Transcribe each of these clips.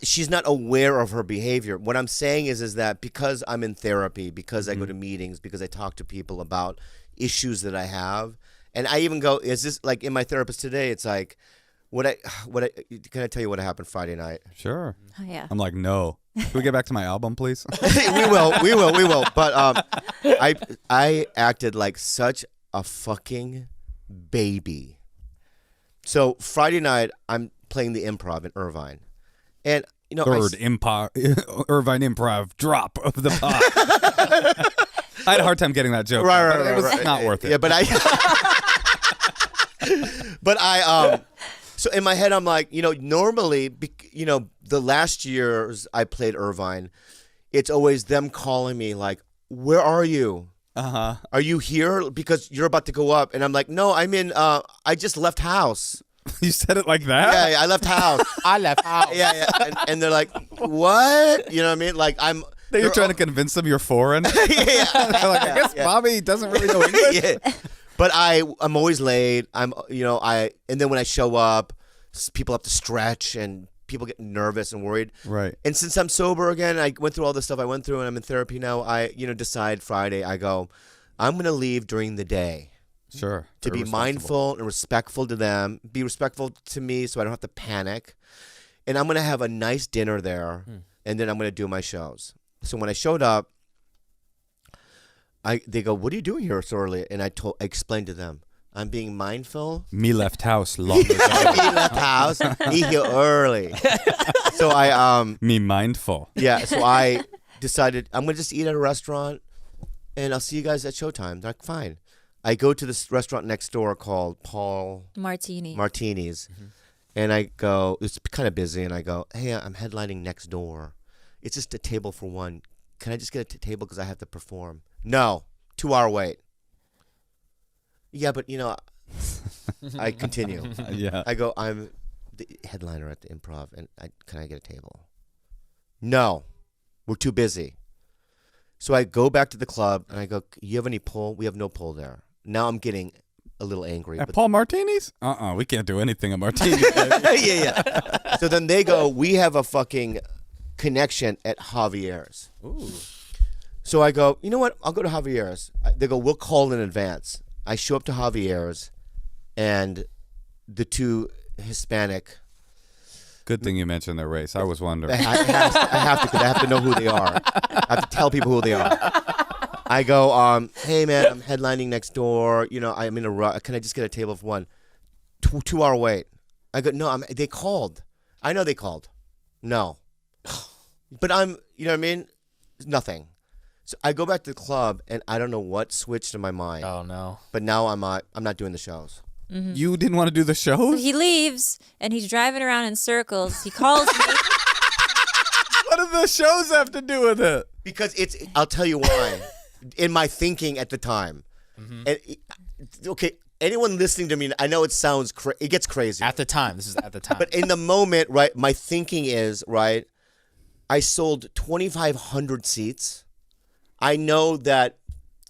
she's not aware of her behavior. What I'm saying is that because I'm in therapy, because I go to meetings, because I talk to people about issues that I have, and I even go, is this like in my therapist today? It's like, can I tell you what happened Friday night? Sure. Oh, yeah. I'm like, no. Can we get back to my album, please? we will. But I acted like such a fucking baby. So Friday night, I'm playing the Improv in Irvine, and Irvine Improv drop of the pot. I had a hard time getting that joke. Right. It was not worth it. Yeah, but so in my head, I'm like, normally, the last years I played Irvine, it's always them calling me like, where are you? Uh-huh. Are you here? Because you're about to go up. And I'm like, no, I'm in, I just left house. You said it like that? Yeah, I left house. I left house. Yeah. And they're like, what? You know what I mean? Like, You're trying to convince them you're foreign? Yeah. They're like, I guess Bobby doesn't really know English. Yeah. But I'm always late. And then when I show up, people have to stretch and people get nervous and worried. Right. And since I'm sober again, I went through all the stuff I went through and I'm in therapy now, I decide Friday, I go, I'm going to leave during the day. Sure. To be mindful and respectful to them, be respectful to me so I don't have to panic. And I'm going to have a nice dinner there and then I'm going to do my shows. So when I showed up, they go, what are you doing here so early? And I explained to them, I'm being mindful. Me left house long ago. Me left house. Me here early. So Me mindful. Yeah, so I decided I'm going to just eat at a restaurant and I'll see you guys at showtime. They're like, fine. I go to this restaurant next door called Paul Martini's. Mm-hmm. And I go, it's kind of busy, and I go, hey, I'm headlining next door. It's just a table for one. Can I just get a table because I have to perform? No, 2-hour wait. Yeah, but I continue. Yeah. I go, I'm the headliner at the Improv, and can I get a table? No, we're too busy. So I go back to the club, and I go, you have any pull? We have no pull there. Now I'm getting a little angry. At Paul Martini's? We can't do anything at Martini's. Yeah. So then they go, we have a fucking connection at Javier's. Ooh. So I go, you know what? I'll go to Javier's. They go, we'll call in advance. I show up to Javier's, and the two Hispanic. Good thing you mentioned their race. I was wondering. I have to, because I have to know who they are. I have to tell people who they are. I go, hey man, I'm headlining next door. I'm in a rush. Can I just get a table for one? 2-hour wait. I go, no, they called. I know they called. No. But you know what I mean? Nothing. So I go back to the club, and I don't know what switched in my mind. Oh no. But now I'm not doing the shows. Mm-hmm. You didn't want to do the shows? So he leaves, and he's driving around in circles. He calls me. What do the shows have to do with it? Because I'll tell you why. In my thinking at the time. Mm-hmm. And okay, anyone listening to me, I know it sounds it gets crazy. At the time. This is at the time. But in the moment, right, my thinking is, right, I sold 2,500 seats. I know that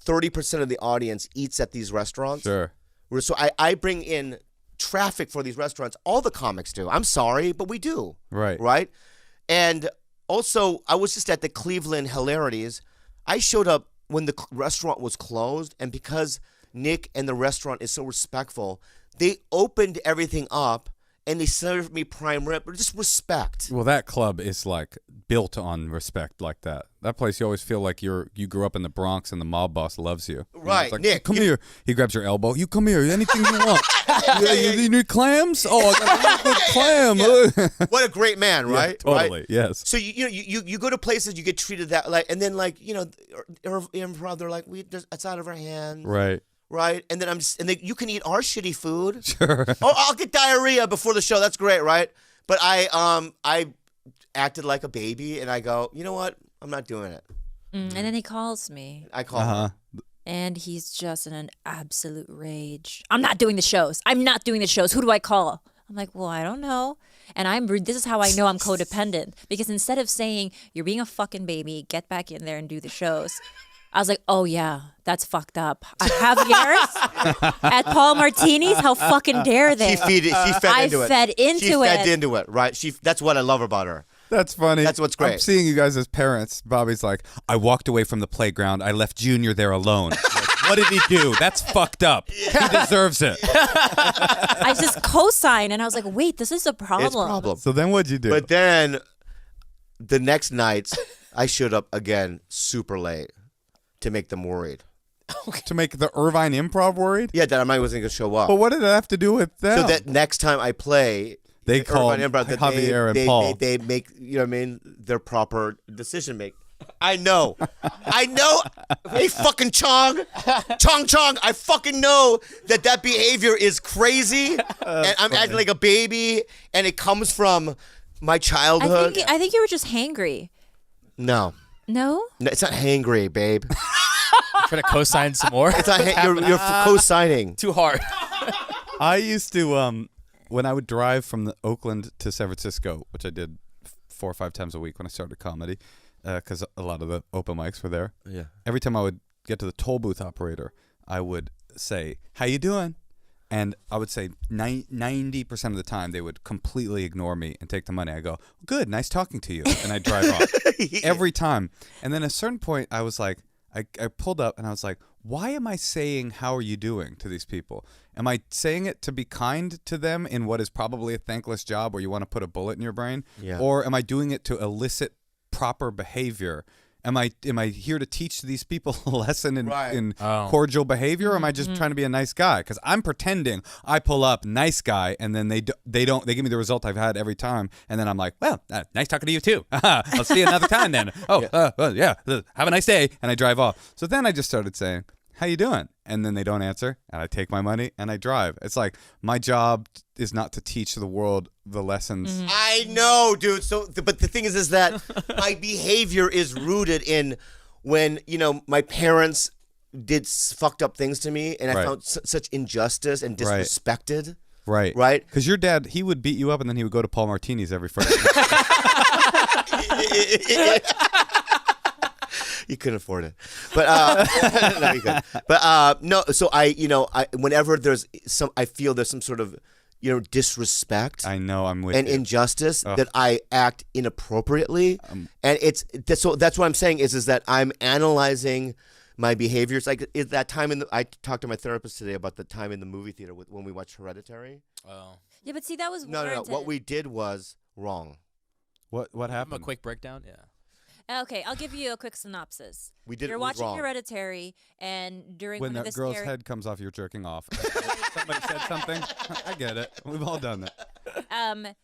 30% of the audience eats at these restaurants. Sure. So I bring in traffic for these restaurants. All the comics do. I'm sorry, but we do. Right. Right? And also, I was just at the Cleveland Hilarities. I showed up when the restaurant was closed, and because Nick and the restaurant is so respectful, they opened everything up and they served me prime rib. Just respect. Well, that club is like built on respect like that. That place, you always feel like you grew up in the Bronx and the mob boss loves you. Right, like, Nick. Come here. He grabs your elbow. You come here. Anything you want. You need clams? Oh, I got a really good clam. Yeah. What a great man, right? Yeah, totally. Right? Yes. So you go to places, you get treated that like, and then like Improv, they're like, it's out of our hands. Right. Right, and then you can eat our shitty food. Sure. Oh, I'll get diarrhea before the show. That's great, right? But I acted like a baby, and I go, you know what? I'm not doing it. And then he calls me. I call him. And he's just in an absolute rage. I'm not doing the shows. Who do I call? I'm like, well, I don't know. And this is how I know I'm codependent. Because instead of saying, you're being a fucking baby, get back in there and do the shows, I was like, oh, yeah, that's fucked up. Javier's at Paul Martini's? How fucking dare they? She fed into it. I fed into She fed into it, right? That's what I love about her. That's funny. That's what's great. I'm seeing you guys as parents. Bobby's like, I walked away from the playground. I left Junior there alone. Like, what did he do? That's fucked up. He deserves it. I just co-signed, and I was like, wait, this is a problem. It's a problem. So then what'd you do? But then the next nights, I showed up again super late to make them worried. To make the Irvine Improv worried? Yeah, that I wasn't going to show up. But what did it have to do with them? So that next time I play, they call Irvine Improv, that Javier and Paul. They make, you know what I mean, their proper decision make. I know. Hey, fucking Chong. I fucking know that behavior is crazy, and I'm acting like a baby, and it comes from my childhood. I think you were just hangry. No, it's not hangry, babe. Trying to co-sign some more. It's not. You're co-signing too hard. I used to, when I would drive from Oakland to San Francisco, which I did 4 or 5 times a week when I started comedy, because a lot of the open mics were there. Yeah. Every time I would get to the toll booth operator, I would say, "How you doing?" And I would say 90% of the time they would completely ignore me and take the money. I go, "Good, nice talking to you," and I drive off every time. And then at a certain point, I was like, I pulled up and I was like, why am I saying "how are you doing" to these people? Am I saying it to be kind to them in what is probably a thankless job where you want to put a bullet in your brain? Yeah. Or am I doing it to elicit proper behavior? Am I here to teach these people a lesson in cordial behavior, or am I just trying to be a nice guy? Because I'm pretending I pull up nice guy, and then they give me the result I've had every time, and then I'm like, well, nice talking to you too. I'll see you another time then. Yeah, have a nice day, and I drive off. So then I just started saying, how you doing? And then they don't answer, and I take my money and I drive. It's like my job is not to teach the world the lessons. I know, dude. So, but the thing is that my behavior is rooted in when, you know, my parents did fucked up things to me, and I found such injustice and disrespected. Right. Because your dad, he would beat you up, and then he would go to Paul Martini's every Friday. You couldn't afford it, but no, you could. But no. So whenever I feel there's some sort of, you know, disrespect. I know, I'm with and you. injustice that I act inappropriately, and that's what I'm saying is that I'm analyzing my behaviors. Like that time I talked to my therapist today about the time in the movie theater when we watched Hereditary. Oh. Yeah, but see, that was No. What we did was wrong. What happened? A quick breakdown. Yeah. Okay, I'll give you a quick synopsis. We did. You're watching Hereditary, and during when one of that the girl's head comes off, you're jerking off. Somebody said something. I get it. We've all done that.